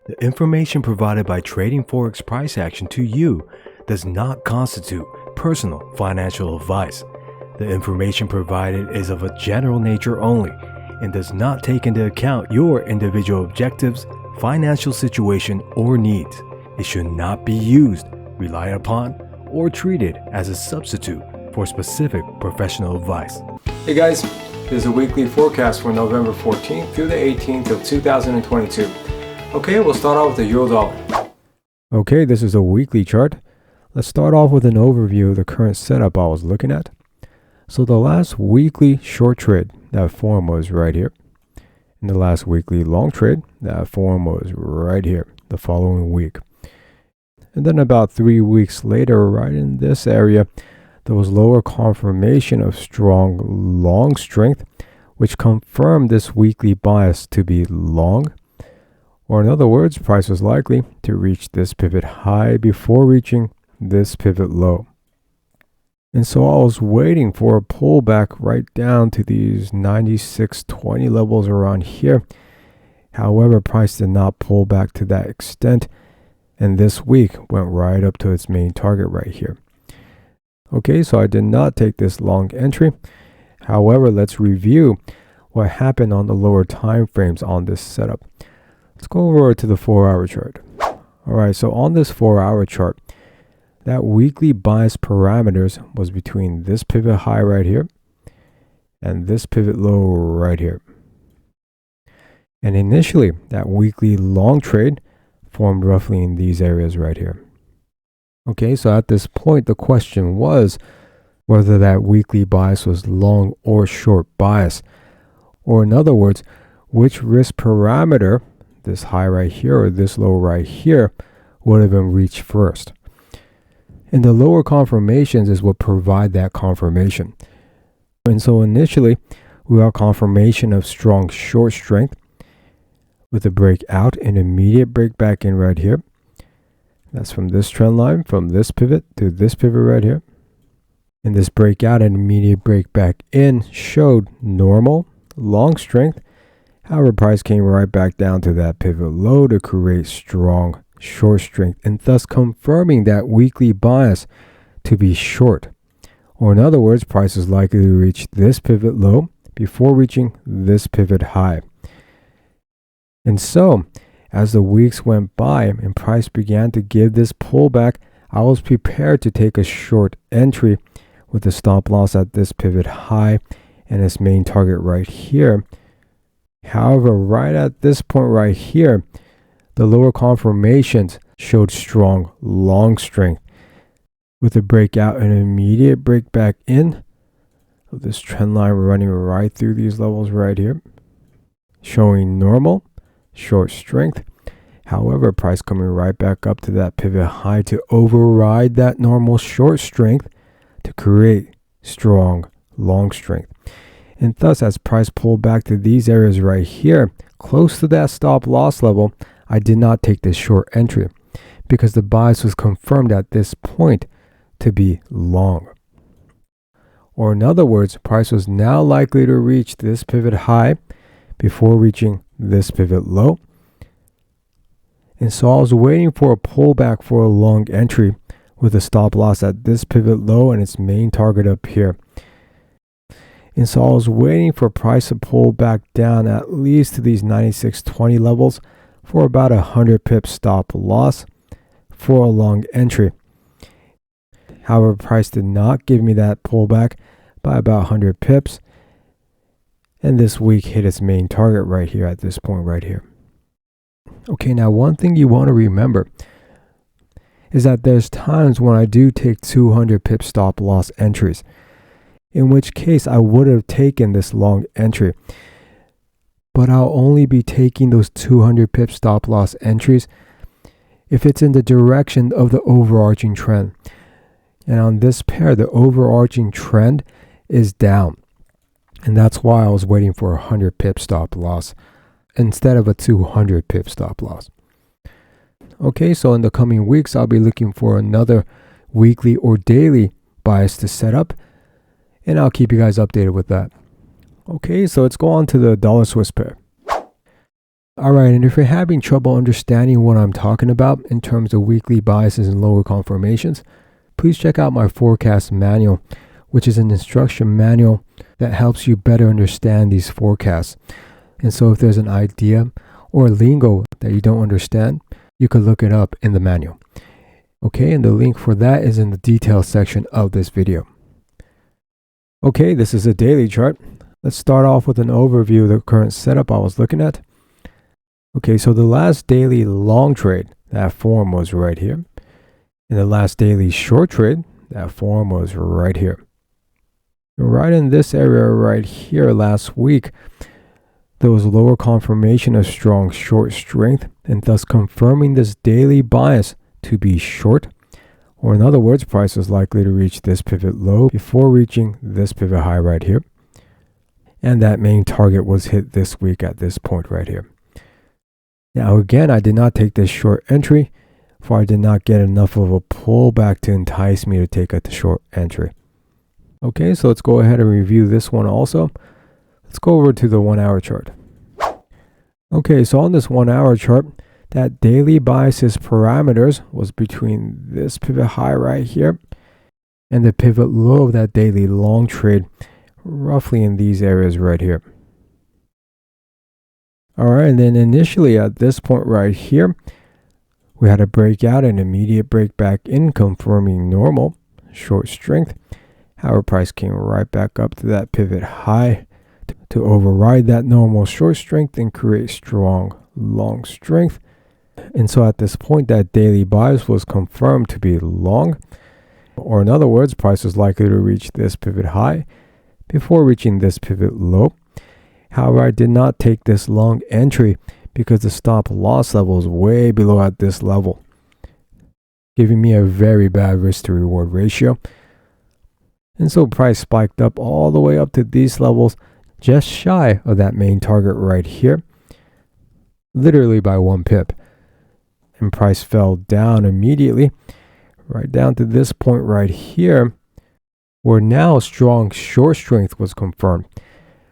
The information provided by Trading Forex Price Action to you does not constitute personal financial advice. The information provided is of a general nature only and does not take into account your individual objectives, financial situation, or needs. It should not be used, relied upon, or treated as a substitute for specific professional advice. Hey guys, this is a weekly forecast for November 14th through the 18th of 2022. Okay, we'll start off with the euro dollar. Okay, this is a weekly chart. Let's start off with an overview of the current setup I was looking at. So the last weekly short trade, that form was right here. And the last weekly long trade, that form was right here the following week. And then about 3 weeks later, right in this area, there was lower confirmation of strong long strength, which confirmed this weekly bias to be long. Or in other words, price was likely to reach this pivot high before reaching this pivot low. And so I was waiting for a pullback right down to these 96.20 levels around here. However, price did not pull back to that extent, and this week went right up to its main target right here. Okay, so I did not take this long entry. However, let's review what happened on the lower time frames on this setup. Let's go over to the 4-hour chart. All right, so on this 4-hour chart, that weekly bias parameters was between this pivot high right here and this pivot low right here. And initially, that weekly long trade formed roughly in these areas right here. Okay, so at this point, the question was whether that weekly bias was long or short bias. Or in other words, which risk parameter, this high right here or this low right here, would have been reached first. And the lower confirmations is what provide that confirmation. And so initially, we got confirmation of strong short strength with a breakout and immediate break back in right here. That's from this trend line, from this pivot to this pivot right here. And this breakout and immediate break back in showed normal long strength. However, price came right back down to that pivot low to create strong short strength, and thus confirming that weekly bias to be short. Or in other words, price is likely to reach this pivot low before reaching this pivot high. And so, as the weeks went by and price began to give this pullback, I was prepared to take a short entry with a stop loss at this pivot high and its main target right here. However, right at this point right here, the lower confirmations showed strong long strength with a breakout and immediate break back in of this trend line running right through these levels right here, showing normal short strength. However, price coming right back up to that pivot high to override that normal short strength to create strong long strength. And thus, as price pulled back to these areas right here, close to that stop loss level, I did not take this short entry because the bias was confirmed at this point to be long. Or in other words, price was now likely to reach this pivot high before reaching this pivot low. And so I was waiting for a pullback for a long entry with a stop loss at this pivot low and its main target up here. And so I was waiting for price to pull back down at least to these 96.20 levels for about 100 pip stop loss for a long entry. However, price did not give me that pullback by about 100 pips. And this week hit its main target right here at this point right here. Okay, now one thing you want to remember is that there's times when I do take 200 pip stop loss entries, in which case I would have taken this long entry. But I'll only be taking those 200 pip stop loss entries if it's in the direction of the overarching trend. And on this pair, the overarching trend is down. And that's why I was waiting for a 100 pip stop loss instead of a 200 pip stop loss. Okay, so in the coming weeks, I'll be looking for another weekly or daily bias to set up, and I'll keep you guys updated with that. Okay, so let's go on to the dollar Swiss pair. Alright, and if you're having trouble understanding what I'm talking about in terms of weekly biases and lower confirmations, please check out my forecast manual, which is an instruction manual that helps you better understand these forecasts. And so if there's an idea or a lingo that you don't understand, you could look it up in the manual. Okay, and the link for that is in the details section of this video. Okay, this is a daily chart. Let's start off with an overview of the current setup I was looking at. Okay, so the last daily long trade, that form was right here. And the last daily short trade, that form was right here. Right in this area right here last week, there was lower confirmation of strong short strength and thus confirming this daily bias to be short, or in other words, price is likely to reach this pivot low before reaching this pivot high right here. And that main target was hit this week at this point right here. Now again, I did not take this short entry, for I did not get enough of a pullback to entice me to take a short entry. Okay, so let's go ahead and review this one also. Let's go over to the 1 hour chart. Okay, so on this 1 hour chart, that daily biases parameters was between this pivot high right here and the pivot low of that daily long trade, roughly in these areas right here. All right, and then initially at this point right here, we had a breakout and immediate break back in, confirming normal short strength. However, price came right back up to that pivot high to override that normal short strength and create strong long strength. And so at this point, that daily bias was confirmed to be long, or in other words, price is likely to reach this pivot high before reaching this pivot low. However, I did not take this long entry because the stop loss level is way below at this level, giving me a very bad risk to reward ratio. And so price spiked up all the way up to these levels, just shy of that main target right here, literally by 1 pip. And price fell down immediately, right down to this point right here, where now strong short strength was confirmed.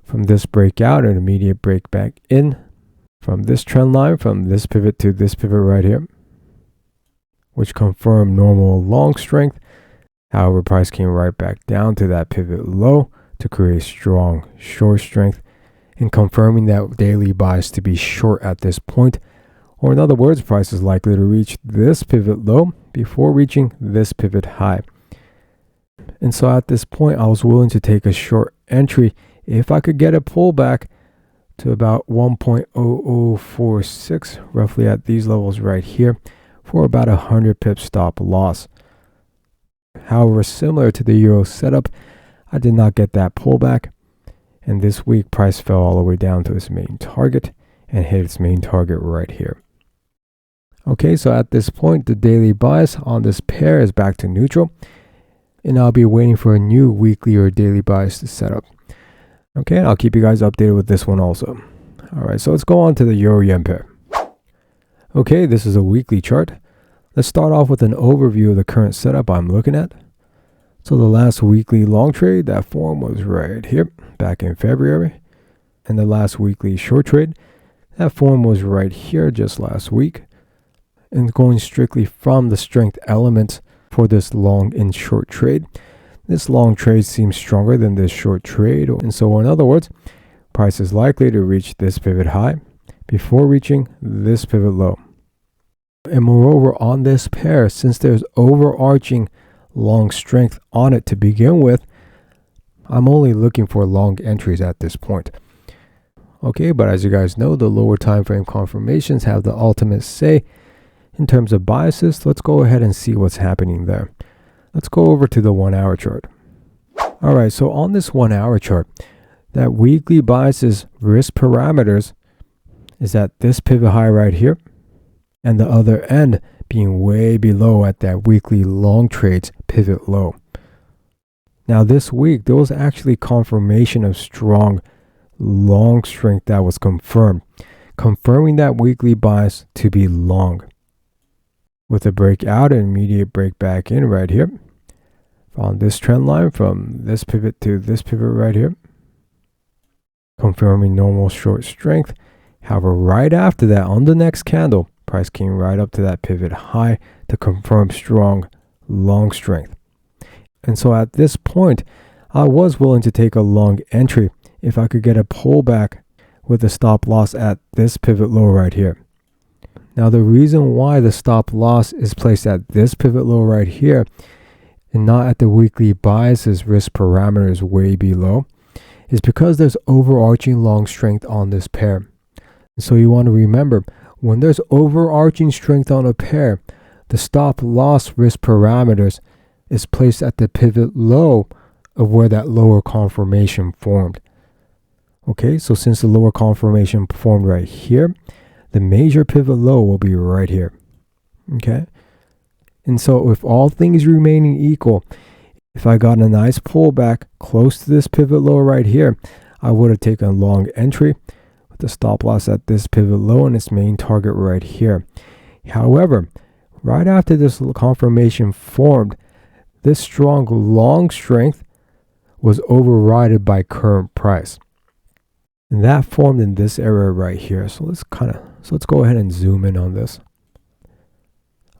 From this breakout, an immediate break back in, from this trend line, from this pivot to this pivot right here, which confirmed normal long strength. However, price came right back down to that pivot low to create strong short strength and confirming that daily bias to be short at this point. Or in other words, price is likely to reach this pivot low before reaching this pivot high. And so at this point, I was willing to take a short entry if I could get a pullback to about 1.0046, roughly at these levels right here, for about 100 pip stop loss. However, similar to the Euro setup, I did not get that pullback. And this week, price fell all the way down to its main target and hit its main target right here. Okay, so at this point, the daily bias on this pair is back to neutral. And I'll be waiting for a new weekly or daily bias to set up. Okay, and I'll keep you guys updated with this one also. All right, so let's go on to the Euro-Yen pair. Okay, this is a weekly chart. Let's start off with an overview of the current setup I'm looking at. So the last weekly long trade, that form was right here, back in February. And the last weekly short trade, that form was right here just last week. And going strictly from the strength elements for this long and short trade, this long trade seems stronger than this short trade. And so in other words, price is likely to reach this pivot high before reaching this pivot low. And moreover, on this pair, since there's overarching long strength on it to begin with, I'm only looking for long entries at this point. Okay, but as you guys know, the lower time frame confirmations have the ultimate say in terms of biases. Let's go ahead and see what's happening there. Let's go over to the 1 hour chart. All right, so on this 1 hour chart, that weekly biases risk parameters is at this pivot high right here, and the other end being way below at that weekly long trades pivot low. Now this week, there was actually confirmation of strong long strength that was confirmed, confirming that weekly bias to be long. With a breakout and immediate break back in right here on this trend line, from this pivot to this pivot right here, confirming normal short strength. However, right after that, on the next candle, price came right up to that pivot high to confirm strong long strength. And so at this point, I was willing to take a long entry if I could get a pullback with a stop loss at this pivot low right here. Now, the reason why the stop loss is placed at this pivot low right here and not at the weekly biases risk parameters way below is because there's overarching long strength on this pair. So you want to remember, when there's overarching strength on a pair, the stop loss risk parameters is placed at the pivot low of where that lower confirmation formed. Okay, so since the lower confirmation formed right here, the major pivot low will be right here. Okay, and so if all things remaining equal, if I got a nice pullback close to this pivot low right here, I would have taken a long entry with the stop loss at this pivot low and its main target right here. However, right after this confirmation formed, this strong long strength was overridden by current price. And that formed in this area right here. So let's go ahead and zoom in on this.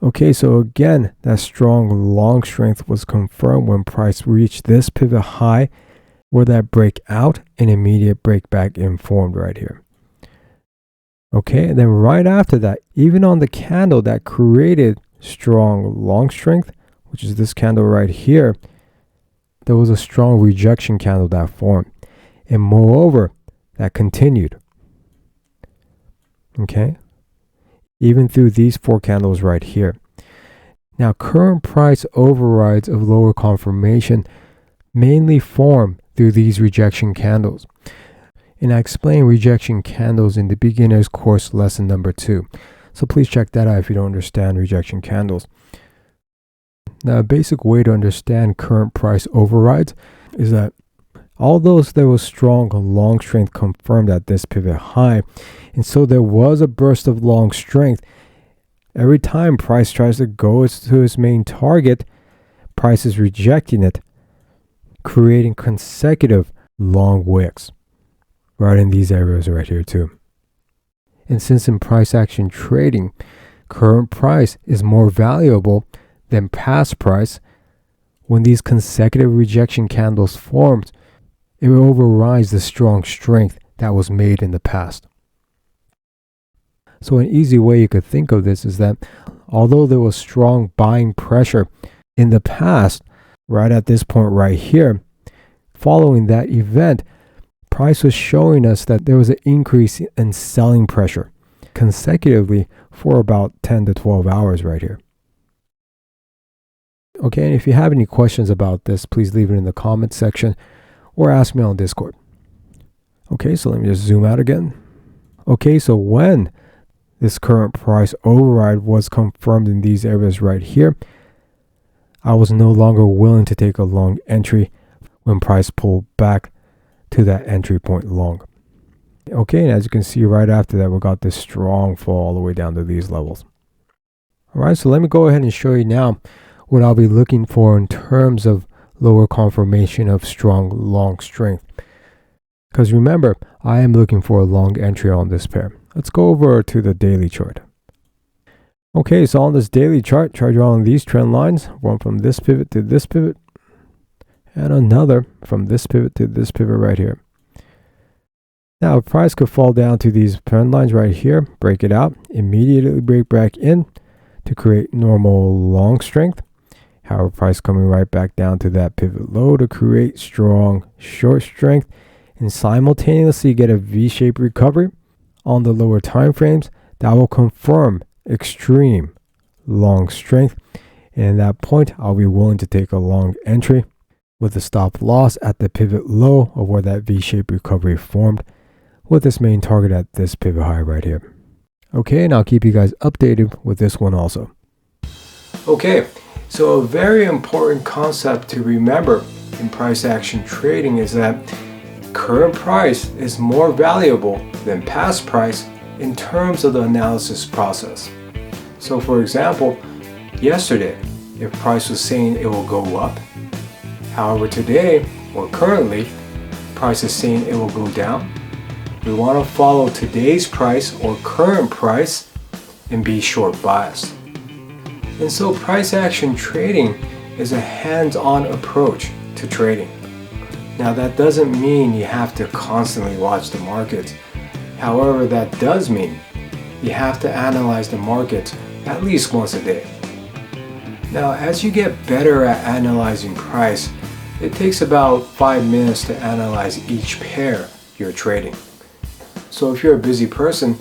Okay, so again, that strong long strength was confirmed when price reached this pivot high where that breakout and immediate break back in formed right here. Okay, and then right after that, even on the candle that created strong long strength, which is this candle right here, there was a strong rejection candle that formed. And moreover, that continued. Okay, even through these 4 candles right here. Now, current price overrides of lower confirmation mainly form through these rejection candles. And I explain rejection candles in the beginner's course lesson number 2. So please check that out if you don't understand rejection candles. Now, a basic way to understand current price overrides is that although there was strong long strength confirmed at this pivot high, and so there was a burst of long strength, every time price tries to go to its main target, price is rejecting it, creating consecutive long wicks right in these areas right here too. And since in price action trading, current price is more valuable than past price, when these consecutive rejection candles formed, it overrides the strong strength that was made in the past. So an easy way you could think of this is that although there was strong buying pressure in the past, right at this point right here, following that event, price was showing us that there was an increase in selling pressure consecutively for about 10 to 12 hours right here. Okay, and if you have any questions about this, please leave it in the comments section or ask me on Discord. Okay, so let me just zoom out again. Okay, so when this current price override was confirmed in these areas right here, I was no longer willing to take a long entry when price pulled back to that entry point long. Okay, and as you can see right after that, we got this strong fall all the way down to these levels. All right, so let me go ahead and show you now what I'll be looking for in terms of lower confirmation of strong long strength. Because remember, I am looking for a long entry on this pair. Let's go over to the daily chart. Okay, so on this daily chart, on these trend lines, one from this pivot to this pivot, and another from this pivot to this pivot right here. Now, price could fall down to these trend lines right here, break it out, immediately break back in to create normal long strength. However, price coming right back down to that pivot low to create strong short strength and simultaneously get a V-shaped recovery on the lower time frames that will confirm extreme long strength. And at that point, I'll be willing to take a long entry with a stop loss at the pivot low of where that V-shaped recovery formed, with this main target at this pivot high right here. Okay, and I'll keep you guys updated with this one also. Okay, so a very important concept to remember in price action trading is that current price is more valuable than past price in terms of the analysis process. So for example, yesterday, if price was saying it will go up, however today or currently, price is saying it will go down, We want to follow today's price or current price and be short biased. And so price action trading is a hands-on approach to trading. Now that doesn't mean you have to constantly watch the markets. However, that does mean you have to analyze the markets at least once a day. Now, as you get better at analyzing price, it takes about 5 minutes to analyze each pair you're trading. So if you're a busy person,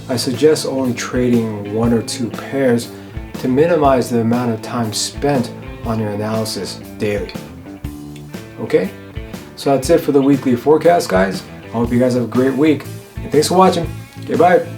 I suggest only trading 1 or 2 pairs to minimize the amount of time spent on your analysis daily. Okay? So that's it for the weekly forecast, guys. I hope you guys have a great week. And thanks for watching. Okay, bye.